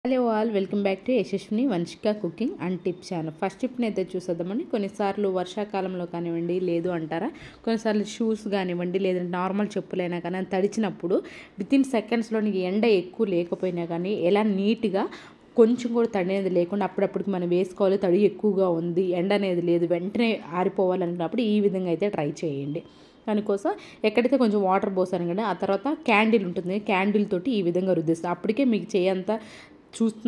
Hello all welcome back to Yashaswini Vamshika cooking and tips channel. First టిప్ని అయితే చూసేద్దామండి. కొన్నిసార్లు వర్షాకాలంలో కానివ్వండి, లేదు అంటారా, కొన్నిసార్లు షూస్ కానివ్వండి, లేదంటే నార్మల్ చెప్పులైనా కానీ తడిచినప్పుడు వితిన్ సెకండ్స్లోని ఎండ ఎక్కువ లేకపోయినా కానీ ఎలా నీట్గా కొంచెం కూడా తడి అనేది లేకుండా అప్పుడప్పటికి మనం వేసుకోవాలి. తడి ఎక్కువగా ఉంది, ఎండ అనేది లేదు, వెంటనే ఆరిపోవాలనుకున్నప్పుడు ఈ విధంగా అయితే ట్రై చేయండి. దానికోసం ఎక్కడైతే కొంచెం వాటర్ పోసాను కదా, ఆ తర్వాత క్యాండిల్ ఉంటుంది, క్యాండిల్ తోటి ఈ విధంగా రుద్దిస్తాను. అప్పటికే మీకు చేయంతా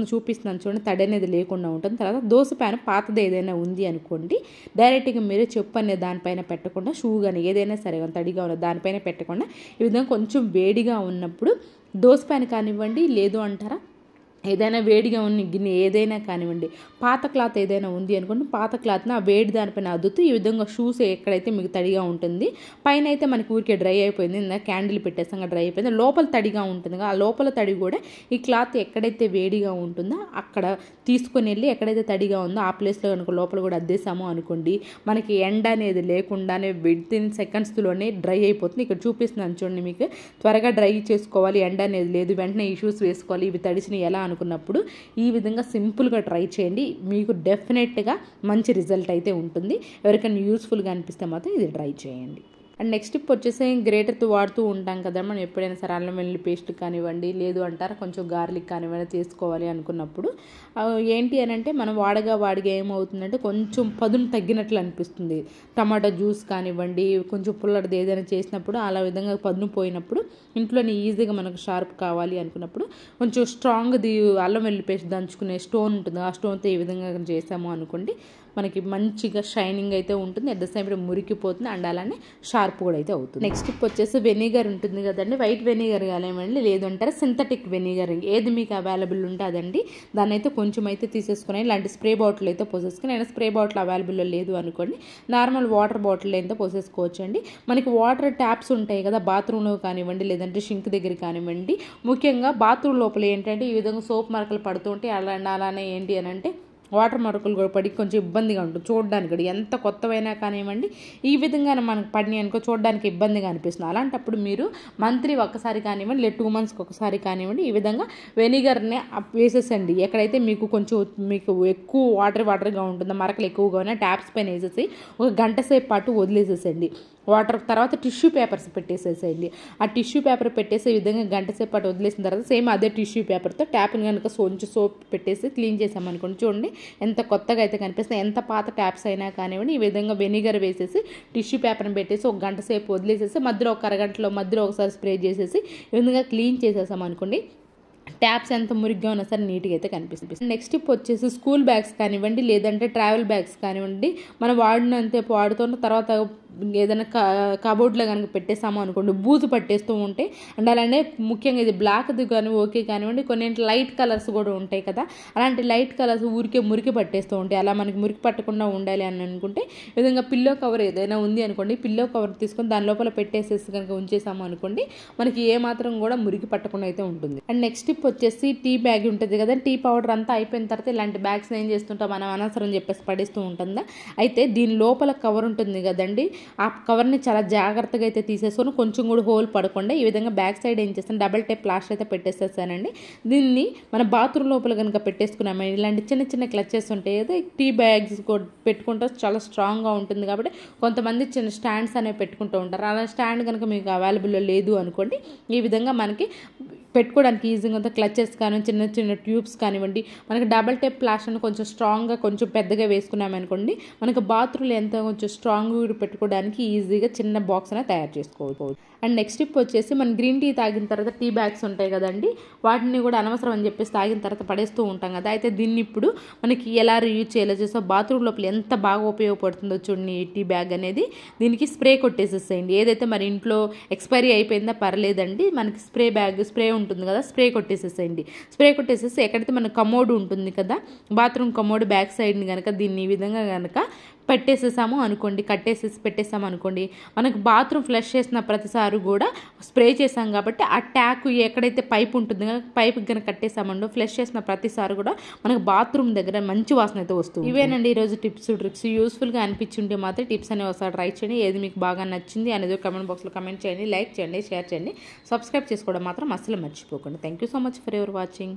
చూపిస్తున్నాను చూడండి, తడి అనేది లేకుండా ఉంటుంది. తర్వాత దోశ ప్యాన్ పాతది ఏదైనా ఉంది అనుకోండి, డైరెక్ట్గా మీరు చెప్పు అనే దానిపైన పెట్టకుండా, షూ కానీ ఏదైనా సరే తడిగా ఉన్న దానిపైన పెట్టకుండా ఈ విధంగా కొంచెం వేడిగా ఉన్నప్పుడు దోశ ప్యాన్ కానివ్వండి, లేదు అంటారా ఏదైనా వేడిగా ఉన్న గిన్నె ఏదైనా కానివ్వండి, పాత క్లాత్ ఏదైనా ఉంది అనుకోండి, పాత క్లాత్ని ఆ వేడి దానిపైన అద్దుతూ ఈ విధంగా షూస్ ఎక్కడైతే మీకు తడిగా ఉంటుంది, పైన అయితే మనకి ఊరికే డ్రై అయిపోయింది, క్యాండిల్ పెట్టేసాక డ్రై అయిపోయింది, లోపల తడిగా ఉంటుంది, ఆ లోపల తడి కూడా ఈ క్లాత్ ఎక్కడైతే వేడిగా ఉంటుందో అక్కడ తీసుకొని వెళ్ళి ఎక్కడైతే తడిగా ఉందో ఆ ప్లేస్లో కనుక లోపల కూడా అద్దేసాము అనుకోండి, మనకి ఎండ అనేది లేకుండానే వితిన్ సెకండ్స్లోనే డ్రై అయిపోతుంది. ఇక్కడ చూపిస్తున్నాను చూడండి, మీకు త్వరగా డ్రై చేసుకోవాలి, ఎండ అనేది లేదు, వెంటనే ఈ షూస్ వేసుకోవాలి, ఇవి తడిచిన ఎలా అనుకున్నప్పుడు ఈ విధంగా సింపుల్గా ట్రై చేయండి. మీకు డెఫినెట్గా మంచి రిజల్ట్ అయితే ఉంటుంది. ఎవరికైనా యూస్ఫుల్గా అనిపిస్తే మాత్రం ఇది ట్రై చేయండి. అండ్ నెక్స్ట్ టిప్ వచ్చేసి గ్రేటర్తో వాడుతూ ఉంటాం కదా మనం, ఎప్పుడైనా సరే అల్లం వెల్లుల్లి పేస్ట్ కానివ్వండి, లేదు అంటారా కొంచెం గార్లిక్ కానివ్వండి చేసుకోవాలి అనుకున్నప్పుడు ఏంటి అని అంటే మనం వాడగా ఏమవుతుందంటే కొంచెం పదును తగ్గినట్లు అనిపిస్తుంది. టమాటా జ్యూస్ కానివ్వండి, కొంచెం పుల్లటిది ఏదైనా చేసినప్పుడు అలా విధంగా పదును పోయినప్పుడు ఇంట్లోనే ఈజీగా మనకు షార్ప్ కావాలి అనుకున్నప్పుడు కొంచెం స్ట్రాంగ్ది అల్లం వెల్లుల్లి పేస్ట్ దంచుకునే స్టోన్ ఉంటుంది, ఆ స్టోన్తో ఈ విధంగా చేసాము అనుకోండి మనకి మంచిగా షైనింగ్ అయితే ఉంటుంది, అట్ ద సేమ్ టైం మురికిపోతుంది, అండ్ అలానే షార్ప్ కూడా అయితే అవుతుంది. నెక్స్ట్ టిప్ వచ్చేసి వెనిగర్ ఉంటుంది కదండి, వైట్ వెనిగర్ కానివ్వండి, లేదు అంటారా సింథటిక్ వెనిగర్, ఏది మీకు అవైలబుల్ ఉంటే అదండి. దాన్ని అయితే కొంచెం అయితే తీసేసుకుని ఇలాంటి స్ప్రే బాటిల్ అయితే పోసేసుకుని, నేను స్ప్రే బాటిల్ అవైలబుల్లో లేదు అనుకోండి నార్మల్ వాటర్ బాటిల్ అయితే పోసేసుకోవచ్చు అండి. మనకి వాటర్ ట్యాప్స్ ఉంటాయి కదా బాత్రూంలో కానివ్వండి, లేదంటే షింక్ దగ్గర కానివ్వండి, ముఖ్యంగా బాత్రూమ్ లోపల ఏంటంటే ఈ విధంగా సోప్ మరకలు పడుతుంటే అలానే ఏంటి అని అంటే వాటర్ మరకలు కూడా పడి కొంచెం ఇబ్బందిగా ఉంటుంది చూడడానికి కూడా, ఎంత కొత్తవైనా కానివ్వండి ఈ విధంగా మనకు పడినాయి అనుకో చూడడానికి ఇబ్బందిగా అనిపిస్తుంది. అలాంటప్పుడు మీరు మంత్లీ ఒక్కసారి కానివ్వండి, లేదు 2 monthsకి ఒకసారి కానివ్వండి, ఈ విధంగా వెనిగర్ని వేసేసండి. ఎక్కడైతే మీకు కొంచెం మీకు ఎక్కువ వాటర్గా ఉంటుందో, మరకలు ఎక్కువగా ఉన్నాయి, ట్యాప్స్ పైన వేసేసి ఒక గంట సేపు పాటు వదిలేసేసండి. వాటర్ తర్వాత టిష్యూ పేపర్స్ పెట్టేసేసేయండి. ఆ టిష్యూ పేపర్ పెట్టేసి ఈ విధంగా గంట సేపు పాటు వదిలేసిన తర్వాత సేమ్ అదే టిష్యూ పేపర్తో ట్యాప్ని కనుక కొంచెం సోప్ పెట్టేసి క్లీన్ చేసామనుకోండి, చూడండి ఎంత కొత్తగా అయితే కనిపిస్తుంది. ఎంత పాత ట్యాప్స్ అయినా కానివ్వండి ఈ విధంగా వెనిగర్ వేసేసి టిష్యూ పేపర్ని పెట్టేసి ఒక గంట సేపు వదిలేసేసి మధ్యలో ఒక అరగంటలో మధ్యలో ఒకసారి స్ప్రే చేసేసి ఈ విధంగా క్లీన్ చేసేసామనుకోండి, ట్యాప్స్ ఎంత మురిగ్గా ఉన్నా సరే నీట్గా అయితే కనిపిస్తుంది. నెక్స్ట్ టిప్ వచ్చేసి స్కూల్ బ్యాగ్స్ కానివ్వండి, లేదంటే ట్రావెల్ బ్యాగ్స్ కానివ్వండి, మనం వాడినంతే వాడుతున్న తర్వాత ఏదైనా కబోర్డ్లో కనుక పెట్టేసాము అనుకోండి బూజు పట్టేస్తూ ఉంటే, అండ్ అలానే ముఖ్యంగా ఇది బ్లాక్ది కానీ ఓకే కానివ్వండి, కొన్ని లైట్ కలర్స్ కూడా ఉంటాయి కదా, అలాంటి లైట్ కలర్స్ ఊరికే మురికి పట్టేస్తూ ఉంటాయి. అలా మనకి మురికి పట్టకుండా ఉండాలి అని అనుకుంటే ఈ విధంగా పిల్లో కవర్ ఏదైనా ఉంది అనుకోండి, పిల్లో కవర్ తీసుకొని దాని లోపల పెట్టేసేసి కనుక ఉంచేసాము అనుకోండి మనకి ఏమాత్రం కూడా మురికి పట్టకుండా అయితే ఉంటుంది. అండ్ నెక్స్ట్ టిప్ వచ్చేసి టీ బ్యాగ్ ఉంటుంది కదా, టీ పౌడర్ అంతా అయిపోయిన తర్వాత ఇలాంటి బ్యాగ్స్ ఏం చేస్తుంటాం మనం అనవసరం చెప్పేసి పడేస్తూ ఉంటుందా, అయితే దీని లోపల కవర్ ఉంటుంది కదండి, ఆ కవర్ని చాలా జాగ్రత్తగా అయితే తీసేసుకొని కొంచెం కూడా హోల్ పడకుండా ఈ విధంగా బ్యాక్ సైడ్ ఏం చేస్తాను డబల్ టైప్ ప్లాస్టర్ అయితే పెట్టేసేసానండి. దీన్ని మన బాత్రూమ్ లోపల కనుక పెట్టేసుకున్నాము, ఇలాంటి చిన్న చిన్న క్లచెస్ ఉంటాయి కదా, టీ బ్యాగ్స్ పెట్టుకుంటే చాలా స్ట్రాంగ్గా ఉంటుంది కాబట్టి కొంతమంది చిన్న స్టాండ్స్ అనేవి పెట్టుకుంటూ ఉంటారు. అలా స్టాండ్ కనుక మీకు అవైలబుల్లో లేదు అనుకోండి, ఈ విధంగా మనకి పెట్టుకోవడానికి ఈజీగా ఉంటుంది. క్లచెస్ కానీ చిన్న చిన్న ట్యూబ్స్ కానివ్వండి, మనకి డబల్ టైప్ ప్లాస్టర్ని కొంచెం స్ట్రాంగ్గా కొంచెం పెద్దగా వేసుకున్నామనుకోండి మనకి బాత్రూంలో ఎంత కొంచెం స్ట్రాంగ్గా పెట్టుకోవడానికి ఈజీగా చిన్న బాక్స్ అనేది తయారు చేసుకోవచ్చు. అండ్ నెక్స్ట్ టిప్ వచ్చేసి మనం గ్రీన్ టీ తాగిన తర్వాత టీ బ్యాగ్స్ ఉంటాయి కదండి, వాటిని కూడా అనవసరం అని చెప్పేసి తాగిన తర్వాత పడేస్తూ ఉంటాం కదా, అయితే దీన్ని ఇప్పుడు మనకి ఎలా రీయూజ్ చేయాలో చేసో బాత్రూమ్ లోపల ఎంత బాగా ఉపయోగపడుతుందో చూడండి ఈ టీ బ్యాగ్ అనేది. దీనికి స్ప్రే కొట్టేసేసేయండి, ఏదైతే మరి ఇంట్లో ఎక్స్పైరీ అయిపోయిందా పర్లేదండి, మనకి స్ప్రే ఉంటుంది కదా, స్ప్రే కొట్టేసేసేయండి. స్ప్రే కొట్టేసేసి ఎక్కడైతే మన కమోడ్ ఉంటుంది కదా, బాత్రూమ్ కమోడ్ బ్యాక్ సైడ్ని కనుక దీన్ని ఈ విధంగా కనుక పెట్టేసేసాము అనుకోండి, కట్టేసేసి పెట్టేసాము అనుకోండి, మనకు బాత్రూమ్ ఫ్లష్ చేసిన ప్రతిసారి కూడా స్ప్రే చేసాం కాబట్టి ఆ ట్యాక్ ఎక్కడైతే పైప్ ఉంటుంది కదా, పైప్ కనుక కట్టేసామండో ఫ్లష్ చేసిన ప్రతిసారి కూడా మనకు బాత్రూమ్ దగ్గర మంచి వాసన అయితే వస్తుంది. ఇవేనండి ఈరోజు టిప్స్ ట్రిక్స్. యూస్ఫుల్గా అనిపించుంటే మాత్రం టిప్స్ అనేవి ఒకసారి ట్రై చేయండి. ఏది మీకు బాగా నచ్చింది అనేది కమెంట్ బాక్స్లో కమెంట్ చేయండి, లైక్ చేయండి, షేర్ చేయండి, సబ్స్క్రైబ్ చేసుకోవడం మాత్రం అస్సలు మర్చిపోకండి. Thank you so much for your watching.